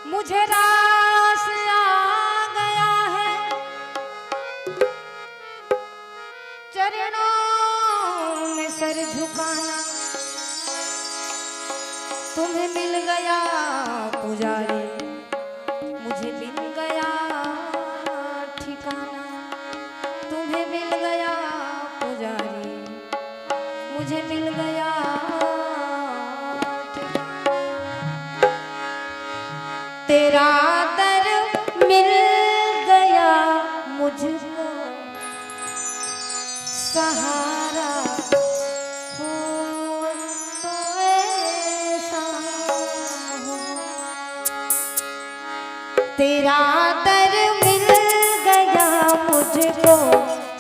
मुझे रास आ गया है चरणों में सर झुकाना। तुम्हें मिल गया पुजारी, मुझे मिल गया ठिकाना। तुम्हें मिल गया पुजारी, मुझे मिल गया ठिकाना। तेरा दर मिल गया मुझको सहारा हो तो ऐसा हो। तेरा दर मिल गया मुझको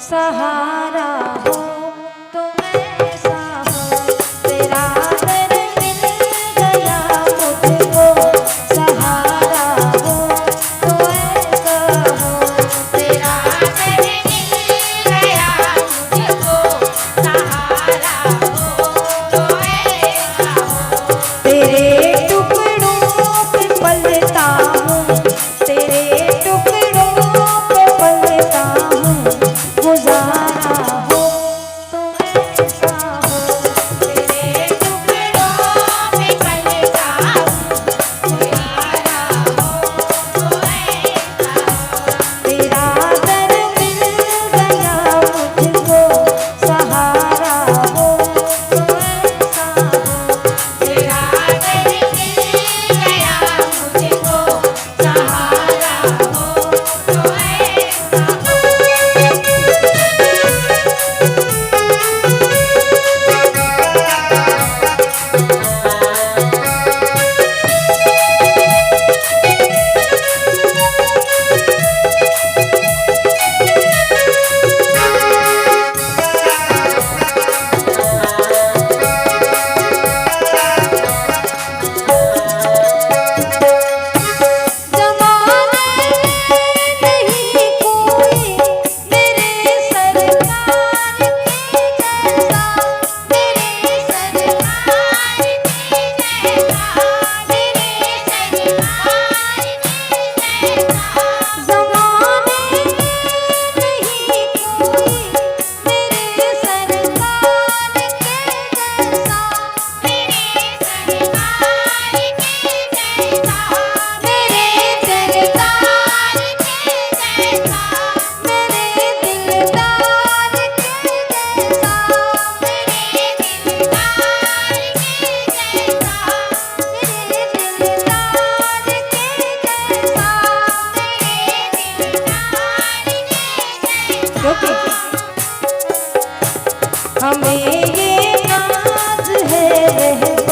सहारा हो तो ऐसा हो। तेरा दर मिल गया मुझको सहारा हो तो ऐसा हो। तेरा दर मिल गया मुझको सहारा हो तो ऐसा हो। तेरे टुकड़ों पे पलता हूँ, तेरे टुकड़ों पे पलता हूँ, गुजारा हो तो ऐसा हो। तेरे टुकड़ों पे पलता हूँ, गुजारा हो तो ऐसा हो। तेरा दर मिल गया मुझको सहारा हो तो ऐसा हो। तेरा दर मिल गया मुझको सहारा हो तो ऐसा हो। ज़माने नहीं कोई मेरे सरकार के जैसा, मेरे सरकार के जैसा, मेरे सरकार के जैसा। ज़माने नहीं कोई मेरे सरकार के जैसा, मेरे सरकार के जैसा, मेरे दिलदार के जैसा, मेरे दिलदार के जैसा, मेरे दिलदार के जैसा, मेरे दिलदार के जैसा, मेरे दिलदार के जैसा। हमें ये नाज है रहता